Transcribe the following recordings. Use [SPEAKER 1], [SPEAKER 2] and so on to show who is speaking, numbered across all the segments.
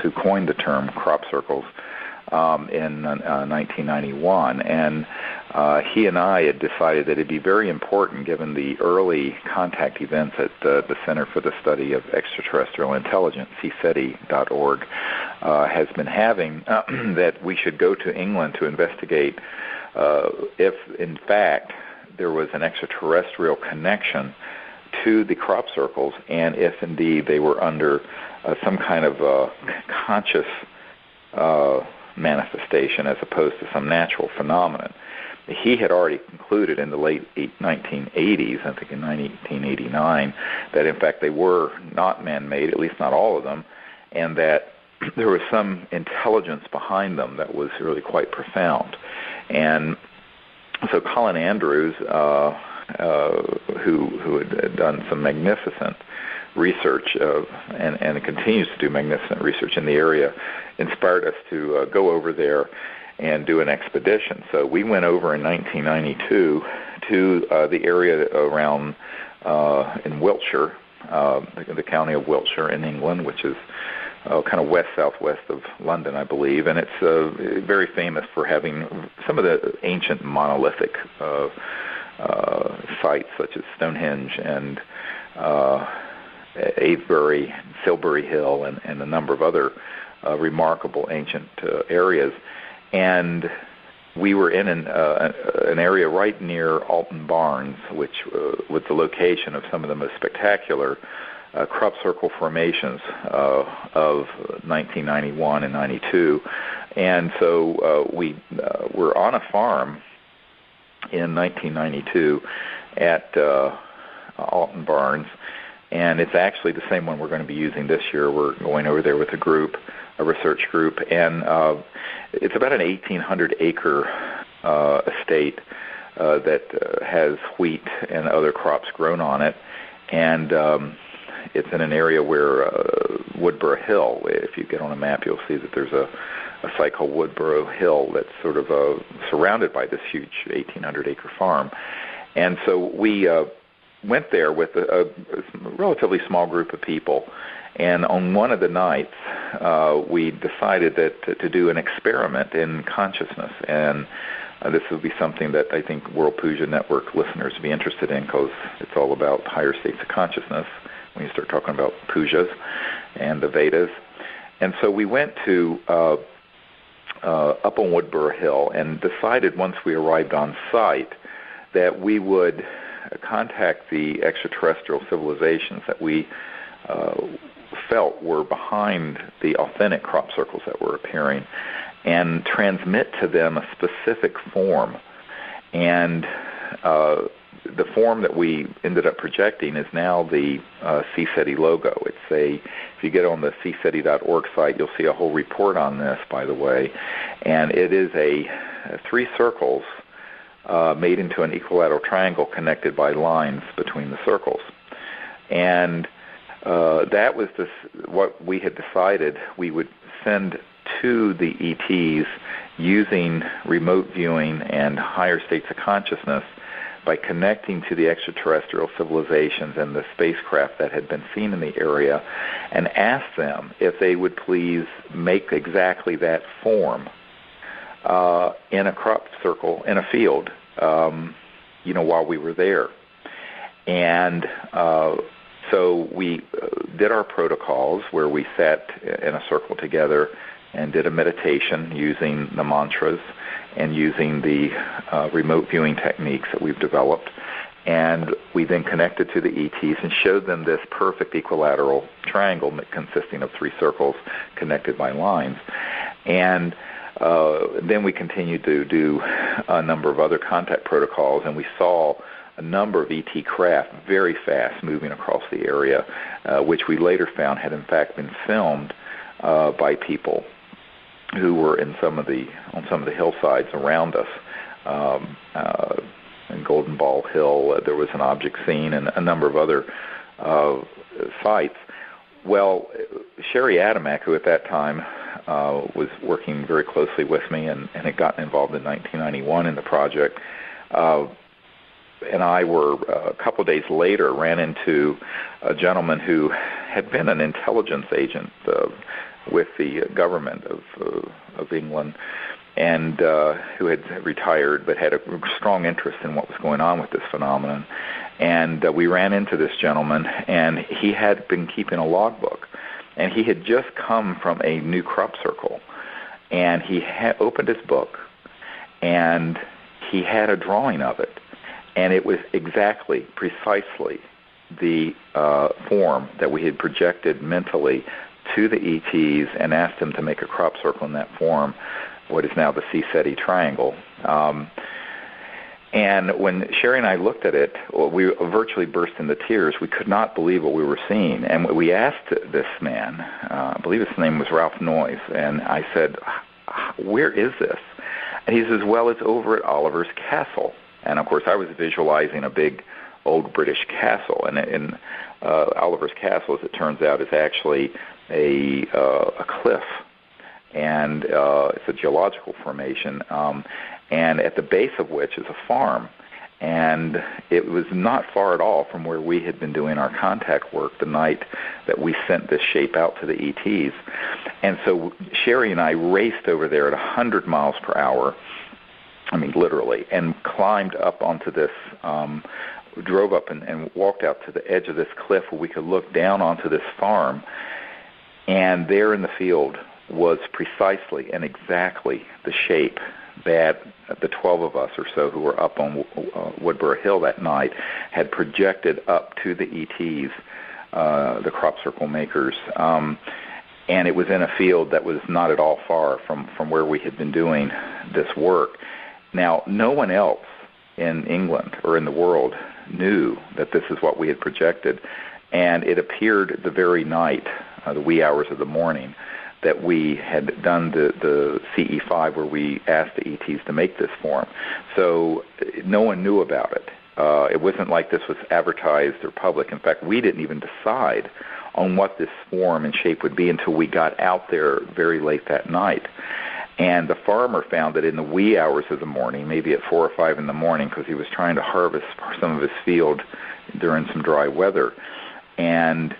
[SPEAKER 1] who coined the term crop circles in 1991, and he and I had decided that it'd be very important, given the early contact events at the Center for the Study of Extraterrestrial Intelligence, CSETI.org, has been having, that we should go to England to investigate if, in fact, there was an extraterrestrial connection to the crop circles, and if indeed they were under some kind of conscious manifestation as opposed to some natural phenomenon. He had already concluded in the late 1980s, I think in 1989, that in fact they were not man-made, at least not all of them, and that there was some intelligence behind them that was really quite profound. And so Colin Andrews, who had done some magnificent research and continues to do magnificent research in the area, inspired us to go over there and do an expedition. So we went over in 1992 to the area around in Wiltshire, the county of Wiltshire in England, which is kind of west-southwest of London, I believe, and it's very famous for having some of the ancient monolithic sites such as Stonehenge and Avebury, Silbury Hill, and a number of other remarkable ancient areas. And we were in an area right near Alton Barnes, which was the location of some of the most spectacular crop circle formations of 1991 and 92. And so we were on a farm in 1992 at Alton Barnes, and it's actually the same one we're going to be using this year. We're going over there with a group, a research group, and it's about an 1,800-acre estate that has wheat and other crops grown on it, and it's in an area where Woodborough Hill, if you get on a map, you'll see that there's a site called Woodborough Hill that's sort of surrounded by this huge 1,800-acre farm. And so we went there with a relatively small group of people, and on one of the nights we decided that to do an experiment in consciousness, and this would be something that I think World Puja Network listeners would be interested in, because it's all about higher states of consciousness when you start talking about pujas and the Vedas. And so we went to up on Woodborough Hill and decided once we arrived on site that we would contact the extraterrestrial civilizations that we felt were behind the authentic crop circles that were appearing, and transmit to them a specific form. And the form that we ended up projecting is now the CSETI logo. If you get on the CSETI.org site, you'll see a whole report on this, by the way. And it is three circles made into an equilateral triangle connected by lines between the circles. And that was what we had decided we would send to the ETs using remote viewing and higher states of consciousness by connecting to the extraterrestrial civilizations and the spacecraft that had been seen in the area, and ask them if they would please make exactly that form in a crop circle, in a field, while we were there. And so we did our protocols where we sat in a circle together and did a meditation using the mantras and using the remote viewing techniques that we've developed. And we then connected to the ETs and showed them this perfect equilateral triangle consisting of three circles connected by lines. And then we continued to do a number of other contact protocols, and we saw a number of ET craft very fast moving across the area, which we later found had in fact been filmed by people who were on some of the hillsides around us. In Golden Ball Hill, there was an object seen, and a number of other sites. Well, Sherry Adamek, who at that time was working very closely with me and had gotten involved in 1991 in the project, and I were a couple of days later ran into a gentleman who had been an intelligence agent with the government of England, and who had retired but had a strong interest in what was going on with this phenomenon. And we ran into this gentleman, and he had been keeping a logbook, and he had just come from a new crop circle, and he had opened his book, and he had a drawing of it, and it was precisely the form that we had projected mentally to the ETs and asked them to make a crop circle in that form, what is now the C-SETI triangle. And when Sherry and I looked at it, we virtually burst into tears. We could not believe what we were seeing. And we asked this man, I believe his name was Ralph Noyes, and I said, where is this? And he says, well, it's over at Oliver's Castle. And, of course, I was visualizing a big old British castle. And Oliver's Castle, as it turns out, is actually a cliff. And it's a geological formation, and at the base of which is a farm. And it was not far at all from where we had been doing our contact work the night that we sent this shape out to the ETs. And so Sherry and I raced over there at 100 miles per hour, I mean literally, and climbed up onto this, drove up and walked out to the edge of this cliff where we could look down onto this farm. And there in the field was precisely and exactly the shape that the 12 of us or so who were up on Woodborough Hill that night had projected up to the ETs, the crop circle makers. And it was in a field that was not at all far from where we had been doing this work. Now, no one else in England or in the world knew that this is what we had projected, and it appeared the very night, the wee hours of the morning, that we had done the CE5 where we asked the ETs to make this form. So no one knew about it. It wasn't like this was advertised or public. In fact, we didn't even decide on what this form and shape would be until we got out there very late that night. And the farmer found it in the wee hours of the morning, maybe at 4 or 5 in the morning, because he was trying to harvest some of his field during some dry weather. And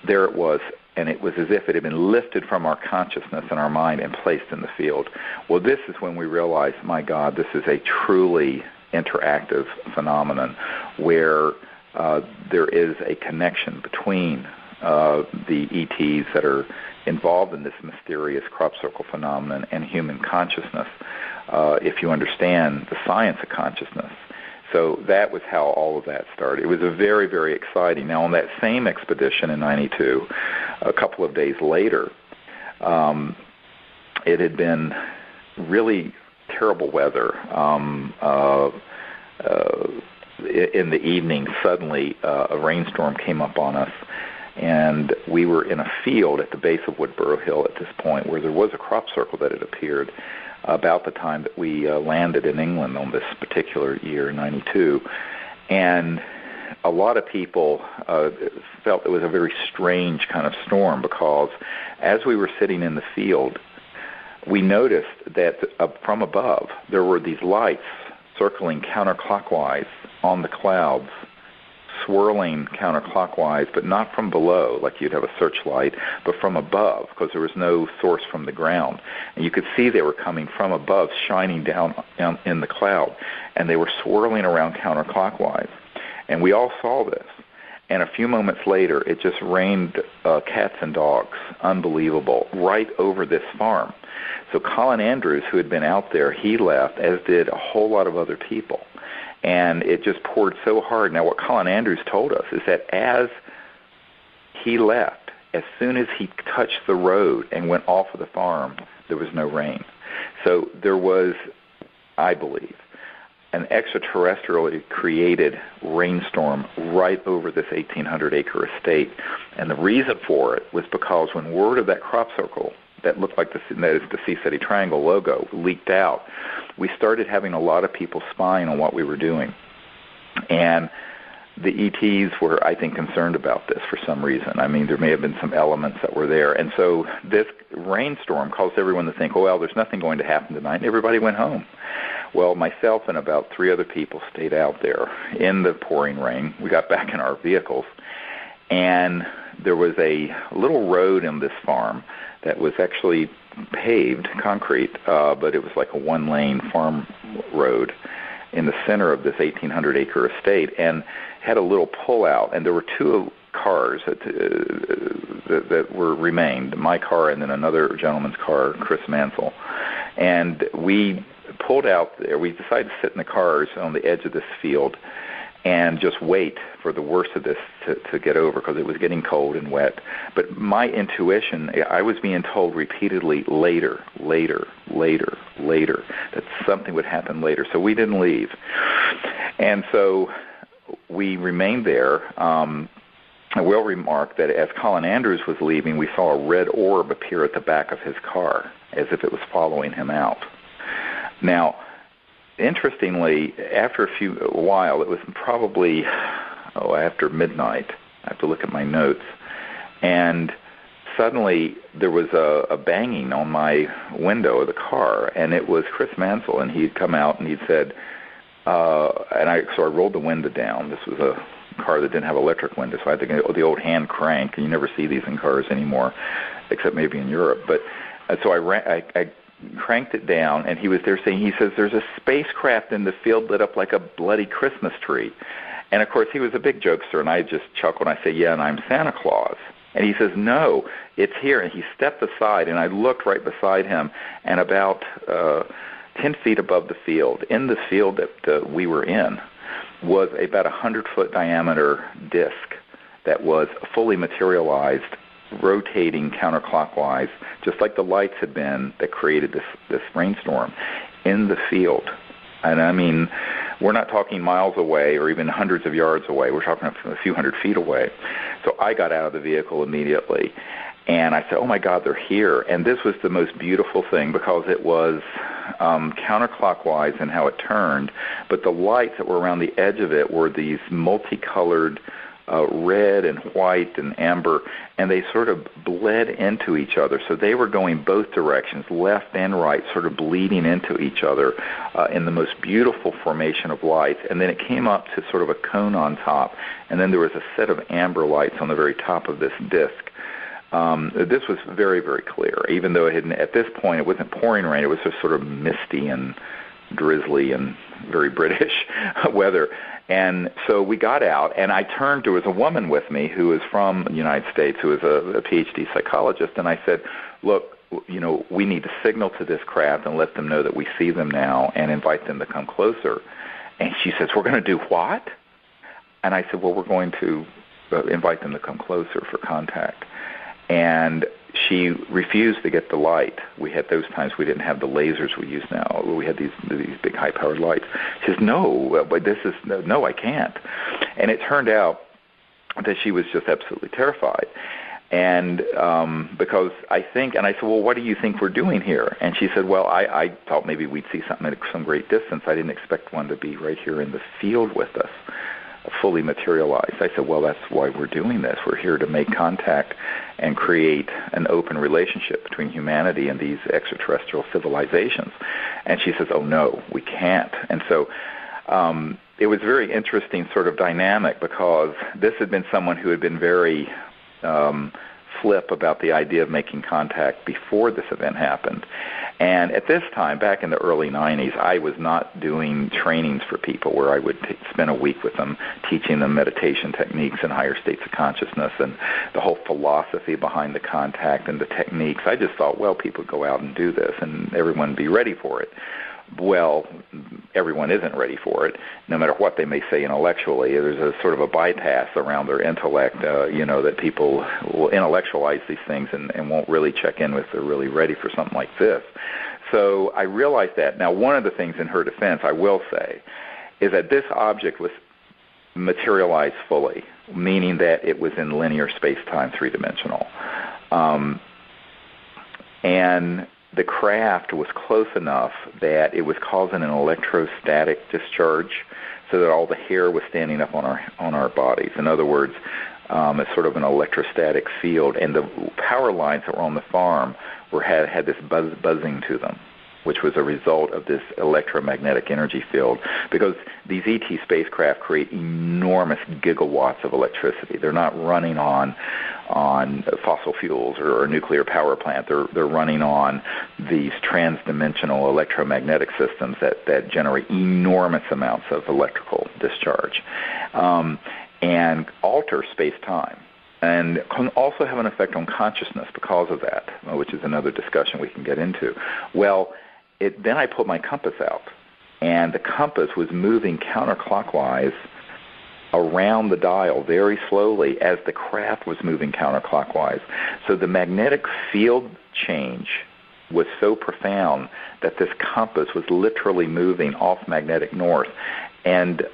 [SPEAKER 1] there it was. And it was as if it had been lifted from our consciousness and our mind and placed in the field. Well, this is when we realized, my God, this is a truly interactive phenomenon where there is a connection between the ETs that are involved in this mysterious crop circle phenomenon and human consciousness, if you understand the science of consciousness. So that was how all of that started. It was a very, very exciting. Now, on that same expedition in 92, a couple of days later, it had been really terrible weather. In the evening, suddenly a rainstorm came up on us, and we were in a field at the base of Woodborough Hill at this point where there was a crop circle that had appeared about the time that we landed in England on this particular year, 92. And a lot of people felt it was a very strange kind of storm because as we were sitting in the field, we noticed that from above there were these lights circling counterclockwise on the clouds, swirling counterclockwise, but not from below, like you'd have a searchlight, but from above, because there was no source from the ground. And you could see they were coming from above, shining down in the cloud, and they were swirling around counterclockwise. And we all saw this. And a few moments later, it just rained cats and dogs, unbelievable, right over this farm. So Colin Andrews, who had been out there, he left, as did a whole lot of other people. And it just poured so hard. Now, what Colin Andrews told us is that as he left, as soon as he touched the road and went off of the farm, there was no rain. So there was, I believe, an extraterrestrially created rainstorm right over this 1,800-acre estate. And the reason for it was because when word of that crop circle that looked like that is the C-SETI triangle logo leaked out, we started having a lot of people spying on what we were doing. And the ETs were, I think, concerned about this for some reason. I mean, there may have been some elements that were there. And so this rainstorm caused everyone to think, oh, well, there's nothing going to happen tonight, and everybody went home. Well, myself and about 3 other people stayed out there in the pouring rain. We got back in our vehicles, and there was a little road in this farm that was actually paved, concrete, but it was like a one-lane farm road in the center of this 1,800-acre estate, and had a little pull-out, and there were two cars that remained, my car and then another gentleman's car, Chris Mansell. And we pulled out there. We decided to sit in the cars on the edge of this field and just wait for the worst of this to get over, because it was getting cold and wet. But my intuition, I was being told repeatedly, later, that something would happen later. So we didn't leave. And so we remained there. I will remark that as Colin Andrews was leaving, we saw a red orb appear at the back of his car, as if it was following him out. Now, interestingly, after a while, it was probably after midnight. I have to look at my notes. And suddenly there was a banging on my window of the car, and it was Chris Mansell, and he'd come out and he'd said, so I rolled the window down. This was a car that didn't have electric windows, so I had the old hand crank, and you never see these in cars anymore, except maybe in Europe. But so I cranked it down, and he was there saying, he says, there's a spacecraft in the field lit up like a bloody Christmas tree. And, of course, he was a big jokester, and I just chuckled, and I said, yeah, and I'm Santa Claus. And he says, no, it's here. And he stepped aside, and I looked right beside him, and about 10 feet above the field, in the field that we were in, was about 100-foot diameter disc that was fully materialized, rotating counterclockwise, just like the lights had been that created this rainstorm in the field. And I mean, we're not talking miles away or even hundreds of yards away. We're talking a few hundred feet away. So I got out of the vehicle immediately, and I said, oh, my God, they're here. And this was the most beautiful thing, because it was counterclockwise in how it turned, but the lights that were around the edge of it were these multicolored red and white and amber, and they sort of bled into each other. So they were going both directions, left and right, sort of bleeding into each other in the most beautiful formation of lights. And then it came up to sort of a cone on top, and then there was a set of amber lights on the very top of this disc. This was very, very clear, even though at this point it wasn't pouring rain. It was just sort of misty and drizzly and very British weather. And so we got out, and I turned, there was a woman with me who was from the United States, who was a PhD psychologist, and I said, look, we need to signal to this craft and let them know that we see them now and invite them to come closer. And she says, we're going to do what? And I said, well, we're going to invite them to come closer for contact. And she refused to get the light. We had those times we didn't have the lasers we use now. We had these big high-powered lights. She says, no, I can't. And it turned out that she was just absolutely terrified. And because I said, well, what do you think we're doing here? And she said, well, I thought maybe we'd see something at some great distance. I didn't expect one to be right here in the field with us, fully materialized. I said, well, that's why we're doing this. We're here to make contact and create an open relationship between humanity and these extraterrestrial civilizations. And she says, oh, no, we can't. And so it was very interesting sort of dynamic, because this had been someone who had been very flip about the idea of making contact before this event happened. And at this time, back in the early 90s, I was not doing trainings for people where I would spend a week with them, teaching them meditation techniques and higher states of consciousness and the whole philosophy behind the contact and the techniques. I just thought, well, people would go out and do this and everyone would be ready for it. Well, everyone isn't ready for it, no matter what they may say intellectually. There's a sort of a bypass around their intellect, that people will intellectualize these things and won't really check in if they're really ready for something like this. So I realized that. Now, one of the things in her defense, I will say, is that this object was materialized fully, meaning that it was in linear space-time, three-dimensional. And the craft was close enough that it was causing an electrostatic discharge, so that all the hair was standing up on our bodies. In other words, it's sort of an electrostatic field, and the power lines that were on the farm had this buzzing to them. which was a result of this electromagnetic energy field, because these ET spacecraft create enormous gigawatts of electricity. They're not running on fossil fuels or a nuclear power plant. They're running on these transdimensional electromagnetic systems that generate enormous amounts of electrical discharge and alter space-time, and can also have an effect on consciousness because of that, which is another discussion we can get into. Well, then I put my compass out, and the compass was moving counterclockwise around the dial very slowly as the craft was moving counterclockwise. So the magnetic field change was so profound that this compass was literally moving off magnetic north, and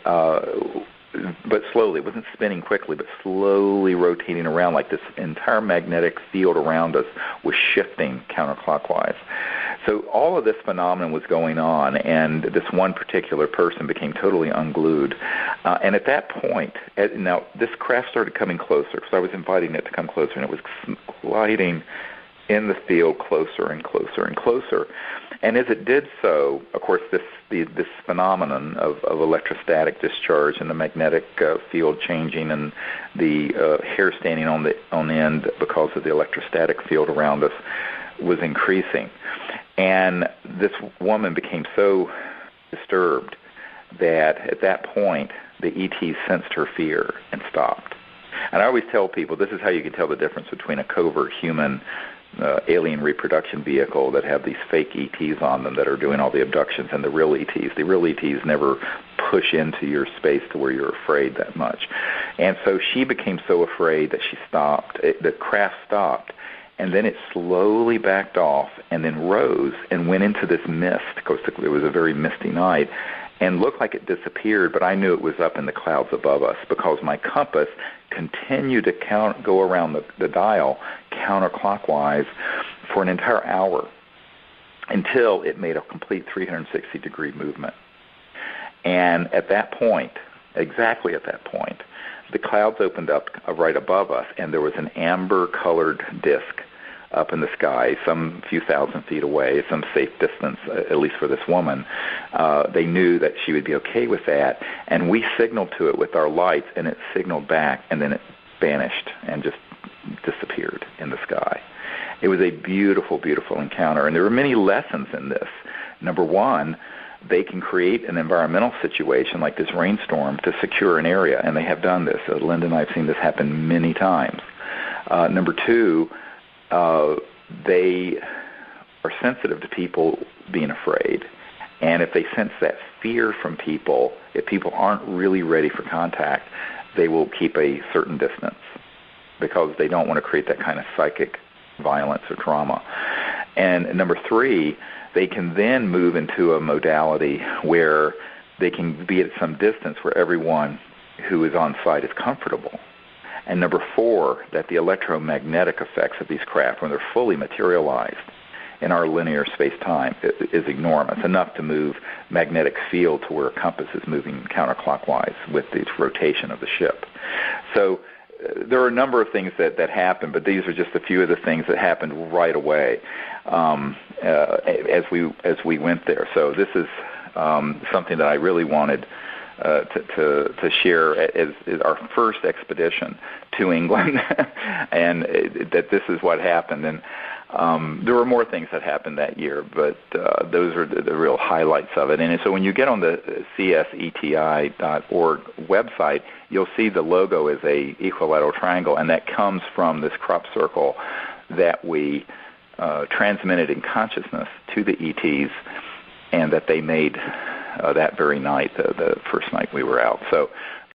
[SPEAKER 1] but slowly. It wasn't spinning quickly, but slowly rotating around, like this entire magnetic field around us was shifting counterclockwise. So all of this phenomenon was going on, and this one particular person became totally unglued. And at that point, now this craft started coming closer, because I was inviting it to come closer, and it was gliding in the field closer and closer and closer. And as it did so, of course, this phenomenon of electrostatic discharge and the magnetic field changing and the hair standing on the end because of the electrostatic field around us was increasing. And this woman became so disturbed that at that point the ET sensed her fear and stopped. And I always tell people this is how you can tell the difference between a covert human alien reproduction vehicle that have these fake ETs on them that are doing all the abductions and the real ETs. The real ETs never push into your space to where you're afraid that much. And so she became so afraid that she stopped. The craft stopped, and then it slowly backed off and then rose and went into this mist, because it was a very misty night, and looked like it disappeared, but I knew it was up in the clouds above us because my compass continued to go around the dial counterclockwise for an entire hour until it made a complete 360-degree movement. And at that point, exactly at that point, the clouds opened up right above us, and there was an amber-colored disk up in the sky, some few thousand feet away, some safe distance, at least for this woman. They knew that she would be okay with that, and we signaled to it with our lights, and it signaled back, and then it vanished and just disappeared in the sky. It was a beautiful, beautiful encounter, and there were many lessons in this. Number one, they can create an environmental situation like this rainstorm to secure an area, and they have done this. Linda and I have seen this happen many times. Number two, they are sensitive to people being afraid. And if they sense that fear from people, if people aren't really ready for contact, they will keep a certain distance because they don't want to create that kind of psychic violence or trauma. And number three, they can then move into a modality where they can be at some distance where everyone who is on site is comfortable. And number four, that the electromagnetic effects of these craft, when they're fully materialized in our linear space-time, is enormous, enough to move magnetic field to where a compass is moving counterclockwise with the rotation of the ship. So there are a number of things that happen, but these are just a few of the things that happened right away as we went there. So this is something that I really wanted to share as our first expedition to England, and that this is what happened. And there were more things that happened that year, but those are the real highlights of it. And so when you get on the cseti.org website, you'll see the logo is a equilateral triangle, and that comes from this crop circle that we transmitted in consciousness to the ETs, and that they made that very night, the first night we were out. So